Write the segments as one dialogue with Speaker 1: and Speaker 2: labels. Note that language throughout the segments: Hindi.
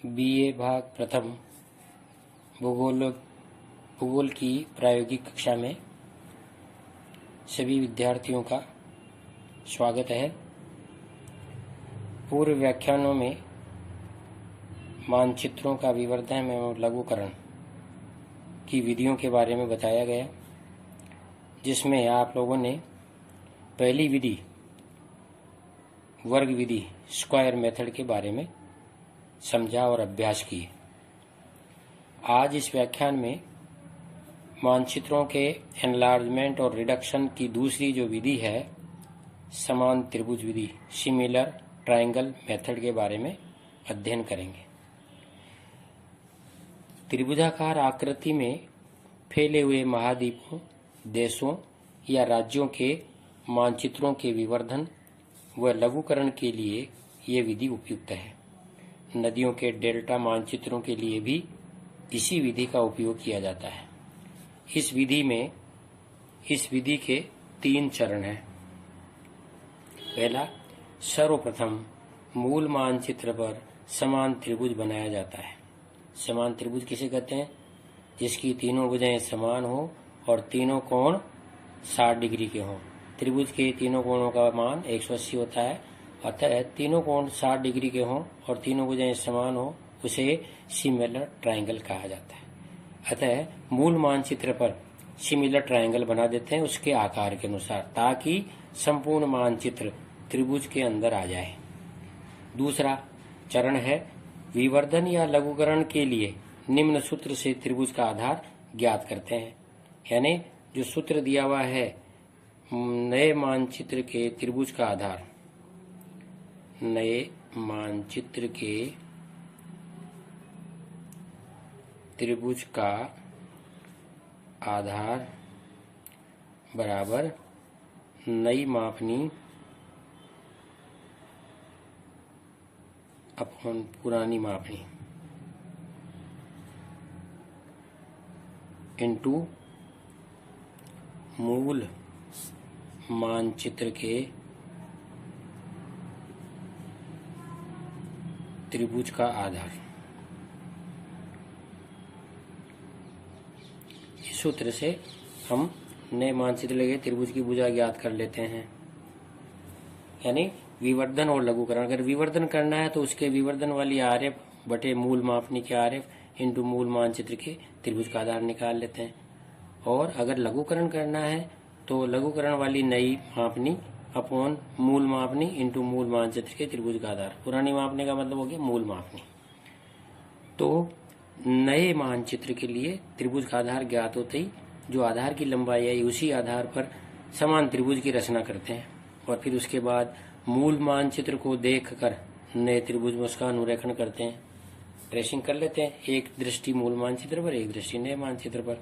Speaker 1: बीए भाग प्रथम भूगोल की प्रायोगिक कक्षा में सभी विद्यार्थियों का स्वागत है। पूर्व व्याख्यानों में मानचित्रों का विवर्धन एवं लघुकरण की विधियों के बारे में बताया गया, जिसमें आप लोगों ने पहली विधि वर्ग विधि स्क्वायर मेथड के बारे में समझा और अभ्यास किए। आज इस व्याख्यान में मानचित्रों के एनलार्जमेंट और रिडक्शन की दूसरी जो विधि है, समान त्रिभुज विधि सिमिलर ट्रायंगल मेथड के बारे में अध्ययन करेंगे। त्रिभुजाकार आकृति में फैले हुए महाद्वीपों, देशों या राज्यों के मानचित्रों के विवर्धन व लघुकरण के लिए ये विधि उपयुक्त है। नदियों के डेल्टा मानचित्रों के लिए भी इसी विधि का उपयोग किया जाता है। इस विधि के 3 चरण हैं। पहला, सर्वप्रथम मूल मानचित्र पर समान त्रिभुज बनाया जाता है। समान त्रिभुज किसे कहते हैं? जिसकी तीनों भुजाएं समान हो और तीनों कोण 60 डिग्री के हों। त्रिभुज के तीनों कोणों का मान 180 होता है, अतः तीनों कोण 60 डिग्री के हों और तीनों भुजाएं समान हो, उसे सिमिलर ट्रायंगल कहा जाता है। अतः मूल मानचित्र पर सिमिलर ट्रायंगल बना देते हैं उसके आकार के अनुसार, ताकि संपूर्ण मानचित्र त्रिभुज के अंदर आ जाए। दूसरा चरण है विवर्धन या लघुकरण के लिए निम्न सूत्र से त्रिभुज का आधार ज्ञात करते हैं। यानी जो सूत्र दिया हुआ है, नए मानचित्र के त्रिभुज का आधार, नए मानचित्र के त्रिभुज का आधार बराबर नई मापनी अपॉन पुरानी मापनी इनटू मूल मानचित्र के त्रिभुज का आधार। इस सूत्र से हम नए मानचित्र लगे त्रिभुज की भुजा ज्ञात कर लेते हैं। यानी विवर्धन और लघुकरण, अगर विवर्धन करना है तो उसके विवर्धन वाली आरेख बटे मूल मापनी के आरेख इंटू मूल मानचित्र के त्रिभुज का आधार निकाल लेते हैं। और अगर लघुकरण करना है तो लघुकरण वाली नई मापनी अपॉन मूल मापनी इंटू मूल मानचित्र के त्रिभुज का आधार। पुरानी मापनी का मतलब हो गया मूल मापनी। तो नए मानचित्र के लिए त्रिभुज का आधार ज्ञात होते ही जो आधार की लंबाई है, उसी आधार पर समान त्रिभुज की रचना करते हैं और फिर उसके बाद मूल मानचित्र को देखकर नए त्रिभुज में उसका अनुरेखण करते हैं, ट्रेसिंग कर लेते हैं, एक दृष्टि मूल मानचित्र पर, एक दृष्टि नए मानचित्र पर।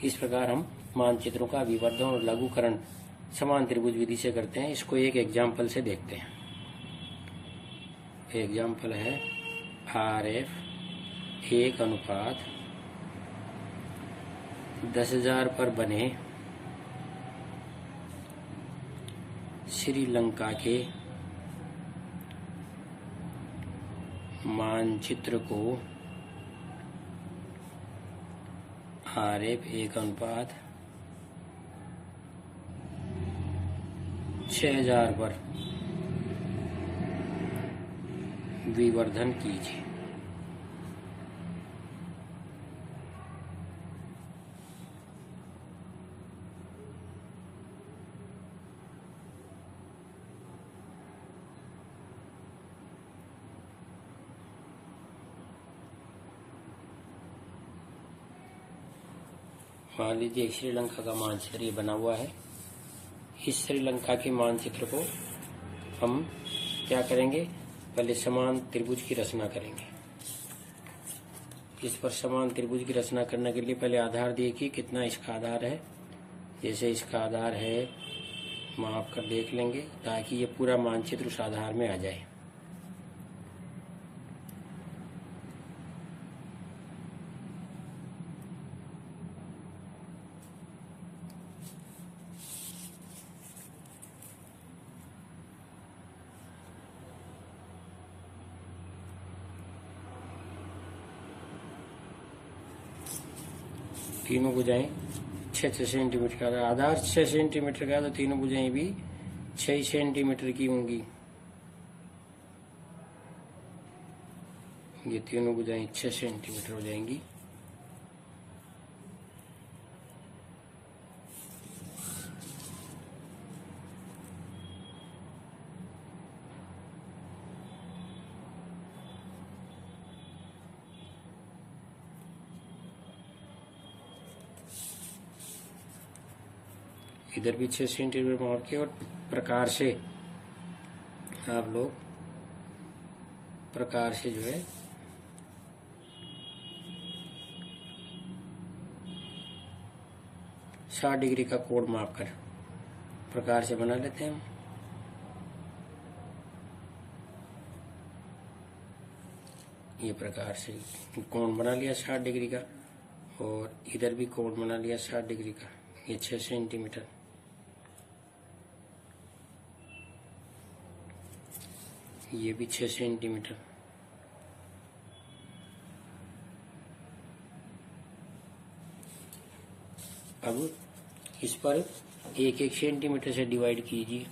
Speaker 1: इस प्रकार हम मानचित्रों का विवर्धन और लघुकरण समान त्रिभुज विधि से करते हैं। इसको एक एग्जाम्पल से देखते हैं। एग्जाम्पल है RF 1:10,000 पर बने श्रीलंका के मानचित्र को RF 1:6,000 पर विवर्धन कीजिए। मान लीजिए श्रीलंका का मानचित्र ये बना हुआ है। इस श्रीलंका के मानचित्र को हम क्या करेंगे? पहले समान त्रिभुज की रचना करेंगे। इस पर समान त्रिभुज की रचना करने के लिए पहले आधार देखिए कितना इसका आधार है। जैसे इसका आधार है, माप कर देख लेंगे ताकि ये पूरा मानचित्र उस आधार में आ जाए। तीनों भुजाएं 6-6 सेंटीमीटर का, आधार 6 सेंटीमीटर का, तो तीनों भुजाएं भी 6 सेंटीमीटर की होंगी। ये तीनों भुजाएं 6 सेंटीमीटर हो जाएंगी। इधर भी 6 सेंटीमीटर माप के, और प्रकार से आप लोग प्रकार से जो है साठ डिग्री का कोण माप कर प्रकार से बना लेते हैं हम। ये प्रकार से कोण बना लिया 60 डिग्री का, और इधर भी कोण बना लिया 60 डिग्री का। ये 6 सेंटीमीटर, ये भी 6 सेंटीमीटर। अब इस पर 1-1 सेंटीमीटर से डिवाइड कीजिए।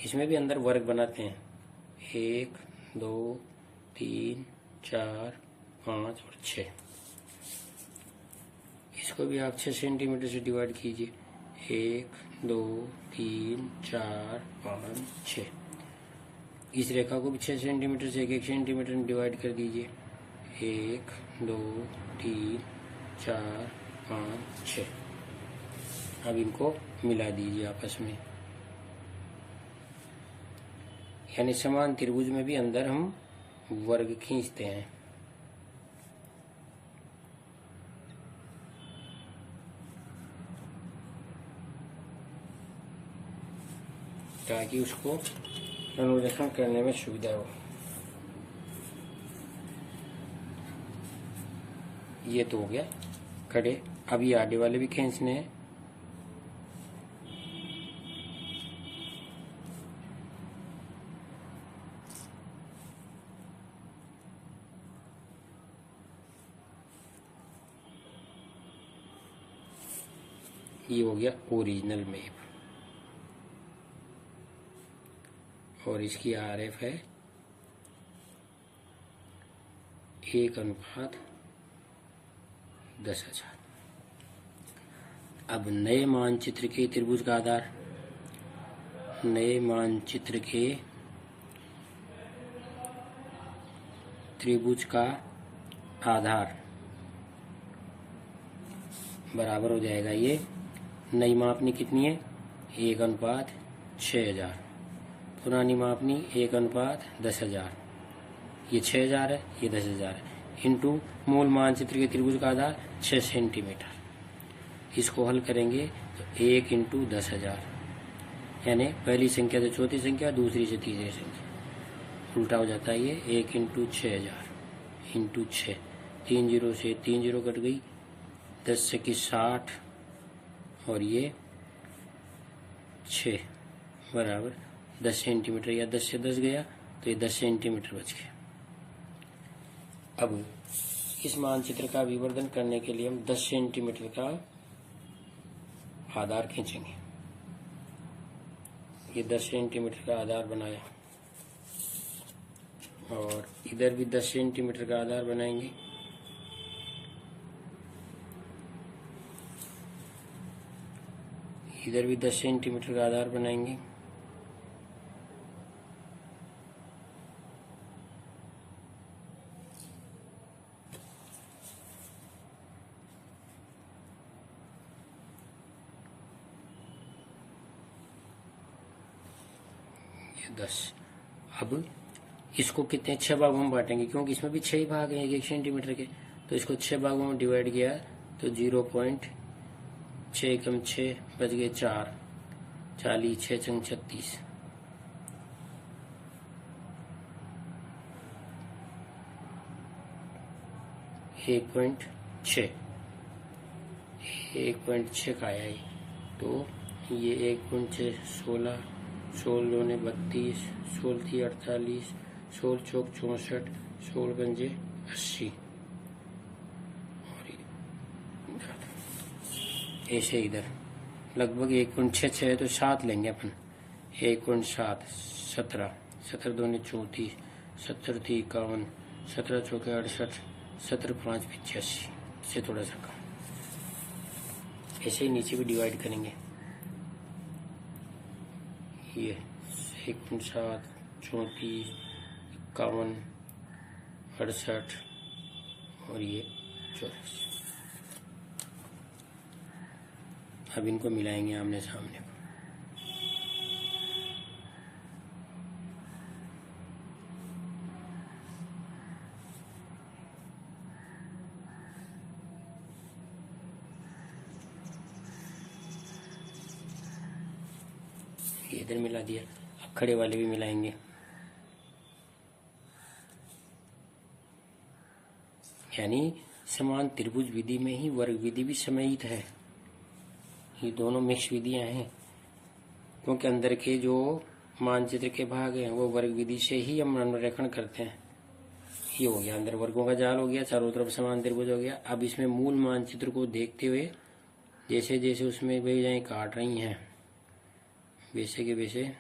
Speaker 1: इसमें भी अंदर वर्ग बनाते हैं, 1, 2, 3, 4, 5 और 6। इसको भी आप 6 सेंटीमीटर से डिवाइड कीजिए, 1, 2, 3, 4, 5, 6। इस रेखा को भी 6 सेंटीमीटर से 1-1 सेंटीमीटर में डिवाइड कर दीजिए, 1, 2, 3, 4, 5, 6। अब इनको मिला दीजिए आपस में, यानी समान त्रिभुज में भी अंदर हम वर्ग खींचते हैं। ताकि उसको अनुरेखण करने में सुविधा हो। ये तो हो गया खड़े। अब ये आगे वाले भी खींचने हैं। ये हो गया ओरिजिनल मैप, और इसकी RF है 1:10,000। अब नए मानचित्र के त्रिभुज का आधार, नए मानचित्र के त्रिभुज का आधार बराबर हो जाएगा, ये नई मापनी कितनी है, 1:6000। पुरानी मापनी 1:10,000। ये 6000 है, ये 10,000 है, इंटू मूल मानचित्र के त्रिभुज का आधार 6 सेंटीमीटर। इसको हल करेंगे तो 1 × 10,000, यानी पहली संख्या से चौथी संख्या, दूसरी से तीसरी संख्या, उल्टा हो जाता है ये 1 × 6,000 × 6। 3 जीरो से 3 जीरो कट गई, 10 से 60, और ये 6 बराबर 10 सेंटीमीटर, या 10 से 10 गया तो ये 10 सेंटीमीटर बच गया। अब इस मानचित्र का विवर्धन करने के लिए हम 10 सेंटीमीटर का आधार खींचेंगे। ये 10 सेंटीमीटर का आधार बनाया, और इधर भी 10 सेंटीमीटर का आधार बनाएंगे। इधर भी 10 सेंटीमीटर का आधार बनाएंगे। ये 10। अब इसको कितने 6 भागों में बांटेंगे, क्योंकि इसमें भी 6 ही भाग हैं 1 सेंटीमीटर के, तो इसको 6 भागों में डिवाइड किया तो 0.6 × 6 बच गए 4, 40, 6 × 36। 1.6 1.6 का आया, तो ये 1.6 16, 16 ने 32, 16 थी 48, 16 चौक 64, 16 पंजे 80, और ऐसे इधर लगभग 1.66 है तो 7 लेंगे अपन। 1.7 17 17 दूनी 34 70 थी 51 17 चौके 68 17 5 85 से थोड़ा सा कम। ऐसे ही नीचे भी डिवाइड करेंगे। ये 1.7 34 51 68 और ये 84। अब इनको मिलाएंगे आमने सामने को। इधर मिला दिया। अब खड़े वाले भी मिलाएंगे। यानी समान त्रिभुज विधि में ही वर्ग विधि भी समाहित है। ये दोनों मिक्स विधियां हैं, क्योंकि अंदर के जो मानचित्र के भाग हैं वो वर्ग विधि से ही हम अनुरेखण करते हैं। ये हो गया, अंदर वर्गों का जाल हो गया, चारों तरफ समान त्रिभुज हो गया। अब इसमें मूल मानचित्र को देखते हुए जैसे जैसे उसमें भुजाएं काट रही हैं वैसे के वैसे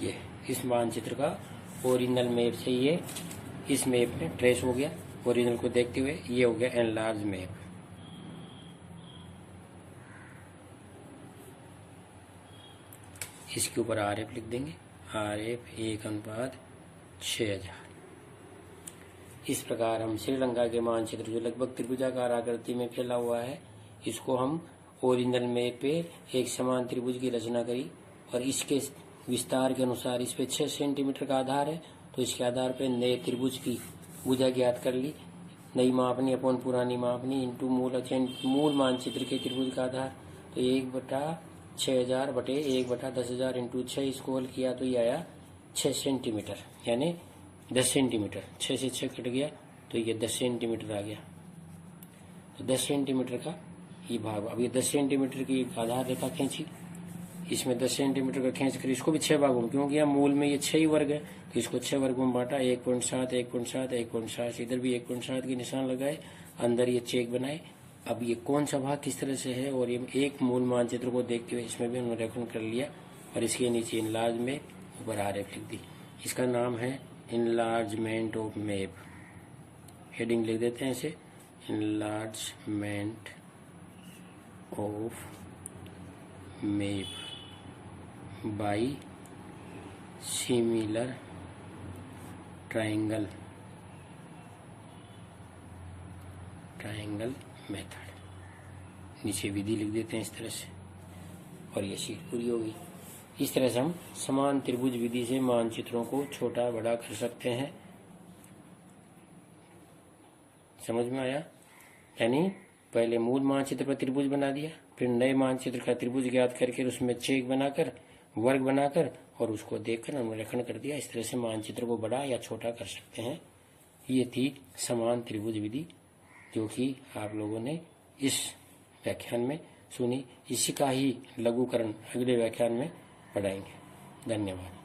Speaker 1: ये इस मानचित्र का ओरिजिनल मैप से ये इस मैप में ट्रेस हो गया। ओरिजिनल को देखते हुए ये हो गया एनलार्ज मैप। इसके ऊपर आरएफ लिख देंगे। आरएफ 1:6000। इस प्रकार हम श्रीलंका के मानचित्र जो लगभग त्रिभुजाकार आकृति में फैला हुआ है, इसको हम ओरिजिनल मैप पे एक समान त्रिभुज की रचना करी और इसके विस्तार के अनुसार इस पे 6 सेंटीमीटर का आधार है, तो इसके आधार पे नए त्रिभुज की भुजा ज्ञात कर ली। नई मापनी अपॉन पुरानी मापनी इंटू मूल मानचित्र के त्रिभुज का आधार, तो 1/6000 बटे 1/10,000 इंटू 6 इसको हल किया तो ये आया 6 सेंटीमीटर, यानी 10 सेंटीमीटर। 6 से 6 कट गया तो ये 10 सेंटीमीटर आ गया। तो 10 सेंटीमीटर का ये भाग। अब ये 10 सेंटीमीटर की आधार रेखा खींची, इसमें 10 सेंटीमीटर का खींच कर इसको भी 6 भागों में, क्योंकि यहाँ मूल में ये 6 ही वर्ग है तो इसको 6 वर्गों में बांटा। 1.7 1.7 1.7 इधर भी 1.7 के निशान लगाए, अंदर ये चेक बनाए। अब ये कौन सा भाग किस तरह से है और ये एक मूल मानचित्र को देखते हुए इसमें भी अनुरेखण कर लिया और इसके नीचे इनलार्ज में ऊपर आरेख लिख दी। इसका नाम है इनलार्जमेंट ऑफ मैप। हेडिंग लिख देते हैं इसे, enlargement of map by similar triangle method. नीचे विधि लिख देते हैं इस तरह से और ये शीट पूरी होगी। इस तरह से हम समान त्रिभुज विधि से मानचित्रों को छोटा बड़ा कर सकते हैं। समझ में आया? यानी पहले मूल मानचित्र पर त्रिभुज बना दिया, फिर नए मानचित्र का त्रिभुज ज्ञात करके उसमें चेक बनाकर वर्ग बनाकर और उसको देखकर अनुरेखण कर दिया। इस तरह से मानचित्र को बड़ा या छोटा कर सकते हैं। ये थी समान त्रिभुज विधि, जो कि आप लोगों ने इस व्याख्यान में सुनी। इसी का ही लघुकरण अगले व्याख्यान में पढ़ाएंगे। धन्यवाद।